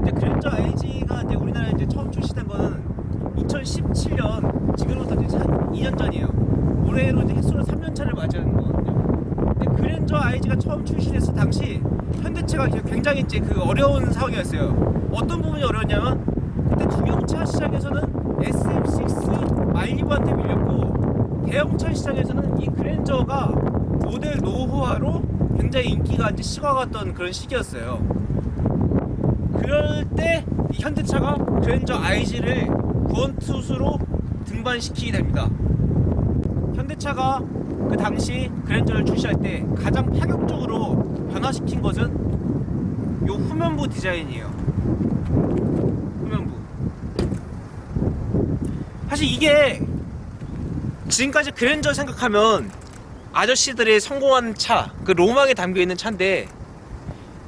근데 그랜저 IG가 이제 우리나라에 이제 처음 출시된 거는 2017년, 지금부터 이제 2년 전이에요. 올해로 이제 햇수로 3년 차를 맞이하는 거거든요. 근데 그랜저 IG가 처음 출시됐을 당시 현대차가 굉장히 이제 그 어려운 상황이었어요. 어떤 부분이 어려웠냐면 그때 중형차 시장에서는 SM6 마일리브한테 밀렸고, 대형차 시장에서는 이 그랜저가 모델 노후화로 굉장히 인기가 이제 식어갔던 그런 시기였어요. 그럴 때 이 현대차가 그랜저 IG를 구원투수로 등반시키게 됩니다. 현대차가 그 당시 그랜저를 출시할 때 가장 파격적으로 변화시킨 것은 요 후면부 디자인이에요. 후면부. 사실 이게 지금까지 그랜저 생각하면 아저씨들이 성공한 차, 그 로망에 담겨있는 차인데,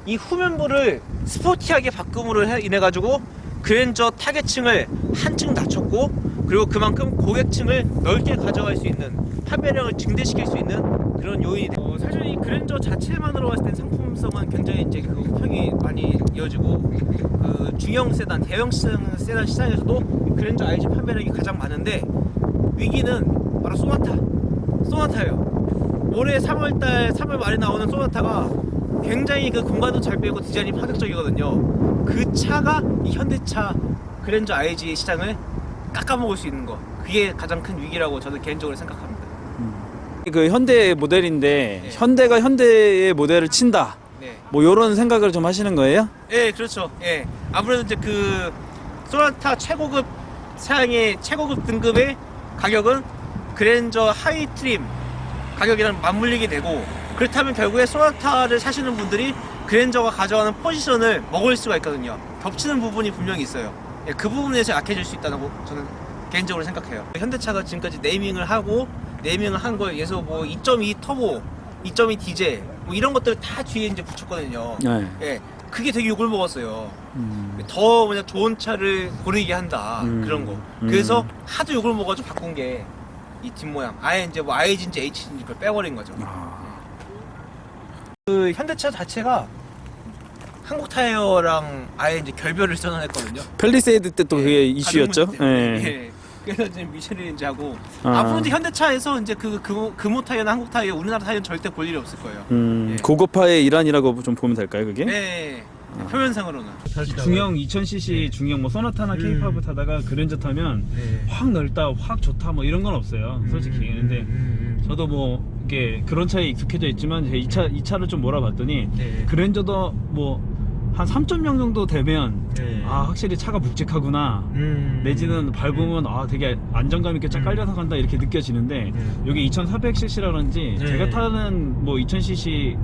이 후면부를 스포티하게 바꿈으로 인해 가지고 그랜저 타겟층을 한층 낮췄고, 그리고 그만큼 고객층을 넓게 가져갈 수 있는, 판매량을 증대시킬 수 있는 그런 요인이 돼요. 사실 이 그랜저 자체만으로 봤을 땐 상품성은 굉장히 이제 그 평이 많이 이어지고, 그 중형 세단, 대형 세단 시장에서도 그랜저 IG 판매량이 가장 많은데, 위기는 바로 소나타예요. 올해 3월 말에 나오는 소나타가 굉장히 그 공간도 잘 빼고 디자인이 파격적이거든요. 그 차가 이 현대차 그랜저 IG 시장을 깎아먹을 수 있는 거, 그게 가장 큰 위기라고 저는 개인적으로 생각합니다. 그 현대 모델인데 네. 현대가 현대의 모델을 친다, 네, 뭐 이런 생각을 좀 하시는 거예요? 예, 그렇죠. 예, 아무래도 이제 그 소나타 최고급 사양의 최고급 등급의 가격은 그랜저 하이 트림 가격이랑 맞물리게 되고, 그렇다면 결국에 소나타를 사시는 분들이 그랜저가 가져가는 포지션을 먹을 수가 있거든요. 겹치는 부분이 분명히 있어요. 예, 그 부분에서 약해질 수 있다고 저는 개인적으로 생각해요. 현대차가 지금까지 네이밍을 한 거에 의해서 뭐 2.2 터보, 2.2 디젤 뭐 이런 것들 다 뒤에 이제 붙였거든요. 네. 예, 그게 되게 욕을 먹었어요. 더 뭐냐 좋은 차를 고르게 한다, 그런 거. 그래서 하도 욕을 먹어가지고 바꾼 게 이 뒷모양. 아예 이제 뭐 IG인지 H인지 그걸 빼버린 거죠. 그 현대차 자체가 한국 타이어랑 아예 이제 결별을 선언했거든요. 펠리세이드 때 또 그게 이슈였죠. 가죽 문제 때문에. 예. 그래서 이제 미쉐린인지 하고, 앞으로 이제 현대차에서 이제 금호 타이어나 한국 타이어, 우리나라 타이어는 절대 볼 일이 없을 거예요. 예. 고급화의 일환이라고 좀 보면 될까요, 그게? 네. 표면상으로는. 중형 2000cc 중형 뭐 소나타나 K5 타다가 그랜저 타면 확 넓다, 확 좋다 뭐 이런 건 없어요, 솔직히. 근데 저도 뭐 이게 그런 차에 익숙해져 있지만 이 차를 좀 몰아봤더니 그랜저도 뭐 한 3.0 정도 되면 아 확실히 차가 묵직하구나, 내지는 밟으면 아 되게 안정감 있게 쫙 깔려서 간다 이렇게 느껴지는데, 여기 2400cc라든지 제가 타는 뭐 2000cc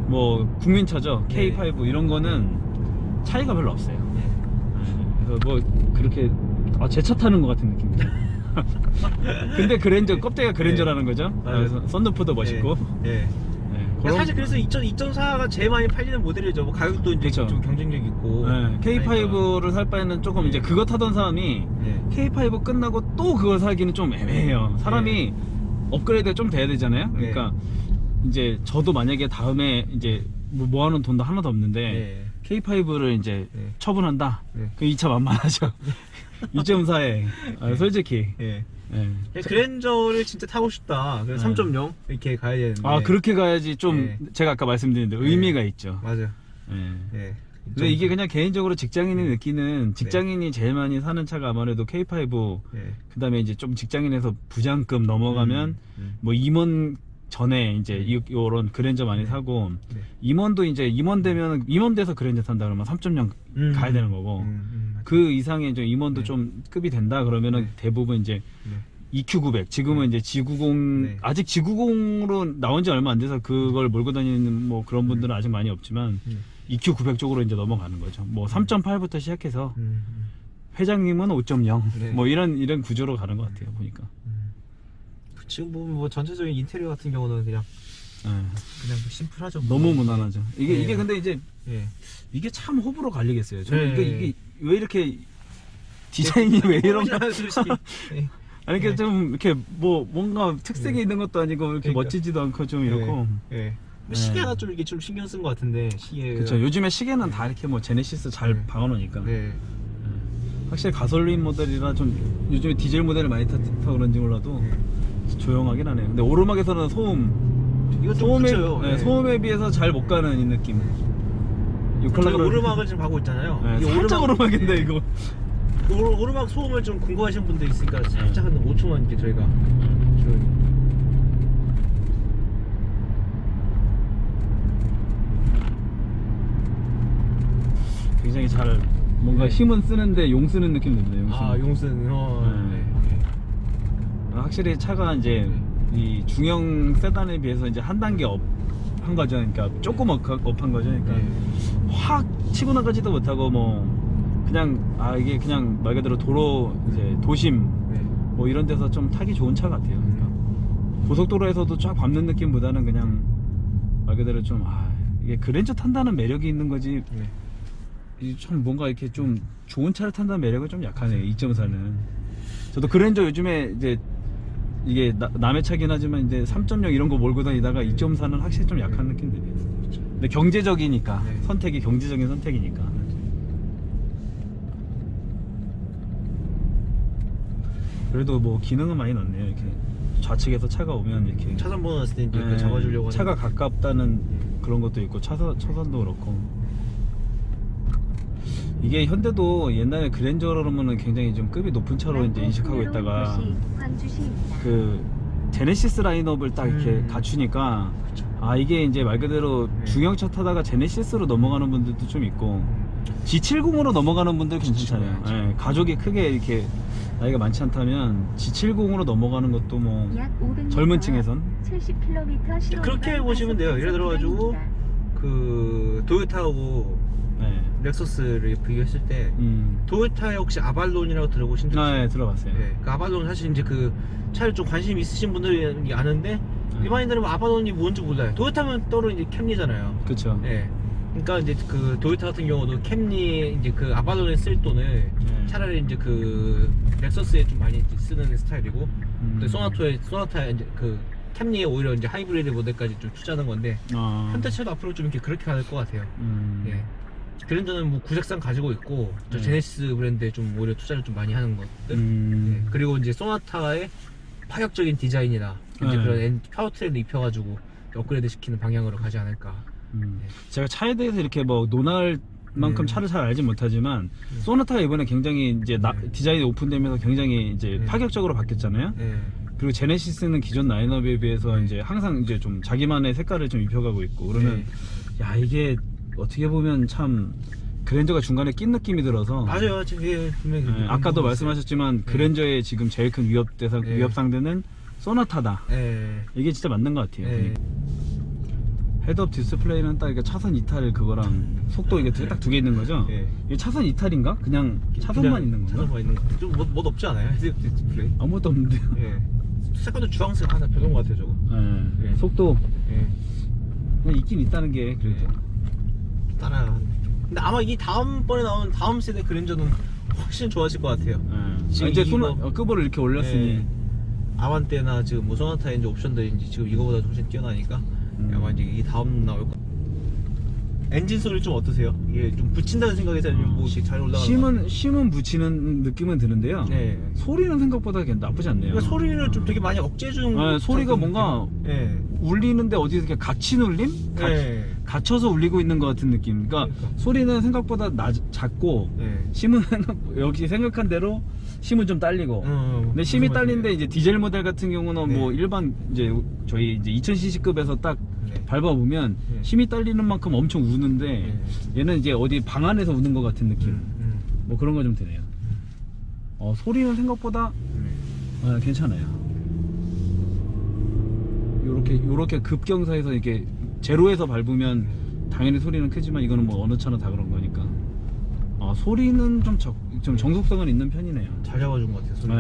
뭐 국민차죠, K5 이런 거는 차이가 별로 없어요. 그래서 뭐 그렇게 제 차 타는 것 같은 느낌입니다. 근데 그랜저 껍데기가 그랜저라는 거죠. 썬루프도 멋있고. 사실 그래서 2.4가 제일 많이 팔리는 모델이죠. 뭐 가격도 이제 그쵸. 좀 경쟁력 있고. K5를 살 바에는 조금 이제 그거 타던 사람이 K5 끝나고 또 그걸 사기는 좀 애매해요. 사람이 업그레이드가 좀 돼야 되잖아요. 그러니까 이제 저도 만약에 다음에 이제 뭐 모아놓은 돈도 하나도 없는데 K5를 이제 처분한다. 그 이 차 만만하죠. 2.4에 솔직히. 그랜저를 진짜 타고 싶다. 그래서 3.0 이렇게 가야 되는데. 그렇게 가야지 좀 제가 아까 말씀드린 대로 의미가 있죠. 맞아요. 근데 이게 그냥 개인적으로 직장인이 느끼는, 직장인이 제일 많이 사는 차가 아무래도 K5, 그 다음에 이제 좀 직장인에서 부장급 넘어가면 뭐 임원 전에 이제 요런 그랜저 많이 사고, 임원도 이제 임원 돼서 그랜저 산다 그러면 3.0 가야 되는 거고, 그 이상의 이제 임원도 좀 급이 된다 그러면은 대부분 이제 EQ900, 지금은 이제 G90, 아직 G90으로 나온 지 얼마 안 돼서 그걸 몰고 다니는 뭐 그런 분들은 아직 많이 없지만 EQ900 쪽으로 이제 넘어가는 거죠. 뭐 3.8부터 시작해서 회장님은 5.0 뭐 이런 구조로 가는 것 같아요, 보니까. 지금 보면 뭐 전체적인 인테리어 같은 경우는 그냥 심플하죠. 너무 무난하죠. 이게 근데 이제 이게 참 호불호 갈리겠어요. 저는 이게 왜 이렇게 디자인이 왜 이런가? 아니 이렇게 좀 이렇게 뭐 뭔가 특색이 있는 것도 아니고 이렇게 멋지지도 않고 좀 이렇고. 시계 하나 좀 이렇게 좀 신경 쓴 것 같은데 시계. 그렇죠. 요즘에 시계는 다 이렇게 뭐 제네시스 잘 네. 박아놓으니까. 네. 확실히 가솔린 모델이라 좀 요즘에 디젤 모델을 많이 타서 그런지 몰라도 조용하긴 하네요. 근데 오르막에서는 이거 좀 붙여요. 네, 소음에 비해서 잘 못 가는 이 느낌. 저희 오르막을 지금 가고 있잖아요. 네, 이 살짝 오르막인데 이거. 오르막 소음을 좀 궁금하신 분들 있으니까 살짝 한 5초만 이렇게 저희가 굉장히 잘 뭔가 힘은 쓰는데 용 쓰는 느낌 듭네요. 용슨 확실히 차가 이제 이 중형 세단에 비해서 이제 한 단계 업한 거죠. 그러니까 조금 업한 거죠. 그러니까 확 치고 나가지도 못하고 뭐 그냥 이게 그냥 말 그대로 도로 이제 도심 뭐 이런 데서 좀 타기 좋은 차 같아요. 그러니까 고속도로에서도 쫙 밟는 느낌보다는 그냥 말 그대로 좀 이게 그랜저 탄다는 매력이 있는 거지. 참 뭔가 이렇게 좀 좋은 차를 탄다는 매력은 좀 약하네요. 2.4는. 저도 그랜저 요즘에 이제 이게 남의 차긴 하지만 이제 3.0 이런 거 몰고 다니다가 2.4는 확실히 좀 약한 느낌 들어요. 근데 경제적이니까 선택이 경제적인 선택이니까. 그래도 뭐 기능은 많이 넣네요. 이렇게 좌측에서 차가 오면 이렇게 차선 보냈을 때 이제 잡아주려고 하는 차가 가깝다는 그런 것도 있고 차선도 그렇고. 이게 현대도 옛날에 그랜저로는 굉장히 좀 급이 높은 차로 이제 인식하고 있다가 그 제네시스 라인업을 딱 이렇게 갖추니까 이게 이제 말 그대로 중형차 타다가 제네시스로 넘어가는 분들도 좀 있고 G70으로 넘어가는 분들 괜찮잖아요. 예, 가족이 크게 이렇게 나이가 많지 않다면 G70으로 넘어가는 것도 뭐 젊은 층에선 70km 그렇게 보시면 돼요. 예를 들어가지고 그 도요타하고 렉서스를 비교했을 때 도요타에 혹시 아발론이라고 들어보신 적 있어요? 네, 들어봤어요. 그 아발론 사실 이제 그 차를 좀 관심 있으신 분들이 아는데 일반인들은 아발론이 뭔지 몰라요. 도요타면 떠오르는 이제 캠리잖아요. 그렇죠. 그러니까 이제 그 도요타 같은 경우도 캠리 이제 그 아발론에 쓸 돈을 차라리 이제 그 렉서스에 좀 많이 쓰는 스타일이고 근데 소나타에 이제 그 캠리에 오히려 이제 하이브리드 모델까지 좀 투자하는 건데 현대차도 앞으로 좀 이렇게 그렇게 갈 것 같아요. 그랜저는 뭐 구색상 가지고 있고 저 제네시스 브랜드에 좀 오히려 투자를 좀 많이 하는 것들 그리고 이제 소나타의 파격적인 디자인이나 이제 그런 파워트레인을 입혀가지고 업그레이드 시키는 방향으로 가지 않을까. 제가 차에 대해서 이렇게 뭐 논할 만큼 차를 잘 알지 못하지만 소나타가 이번에 굉장히 이제 디자인이 오픈되면서 굉장히 이제 파격적으로 바뀌었잖아요. 그리고 제네시스는 기존 라인업에 비해서 이제 항상 이제 좀 자기만의 색깔을 좀 입혀가고 있고 그러면 야 이게 어떻게 보면 참 그랜저가 중간에 낀 느낌이 들어서 맞아요. 지금 분명히 아까도 말씀하셨지만 그랜저의 지금 제일 큰 위협 상대는 소나타다. 이게 진짜 맞는 것 같아요. 헤드업 디스플레이는 딱 이렇게 차선 이탈 그거랑 속도 이게 딱 두 개 있는 거죠? 이게 차선 이탈인가? 그냥 차선만 있는 건가? 차선만 있는 거. 좀 멋 없지 않아요? 헤드업 디스플레이? 아무것도 없는데요. 색깔도 주황색 하나 별론 것 같아요, 저거. 속도 그냥 있긴 있다는 게 그래도 따라가는. 근데 아마 이 다음번에 나오는 다음 세대 그랜저는 훨씬 좋아질 것 같아요. 지금 이제 급을 이렇게 올렸으니 아반떼나 지금 뭐 소나타 이제 옵션들인지 지금 이거보다 훨씬 뛰어나니까 아마 이제 이 다음 나올 거. 엔진 소리 좀 어떠세요? 이게 좀 붙인다는 생각에서 아니면 뭐 이렇게 잘 올라가는 심은 붙이는 느낌은 드는데요. 소리는 생각보다 나쁘지 않네요. 그러니까 소리를 좀 되게 많이 억제해주는 소리가 뭔가 울리는데 어디서 이렇게 갇힌 울림? 갇혀서 울리고 있는 것 같은 느낌. 그러니까 소리는 생각보다 작고 심은 역시 생각한 대로 심은 좀 딸리고. 근데 심이 딸린데 이제 디젤 모델 같은 경우는 뭐 일반 이제 저희 이제 2000cc급에서 딱 밟아보면 심이 딸리는 만큼 엄청 우는데 얘는 이제 어디 방 안에서 우는 것 같은 느낌. 뭐 그런 거 좀 드네요. 소리는 생각보다 괜찮아요. 요렇게 급경사에서 이렇게 제로에서 밟으면 당연히 소리는 크지만 이거는 뭐 어느 차나 다 그런 거니까 소리는 좀 정속성은 있는 편이네요. 잘 잡아준 것 같아요. 소리.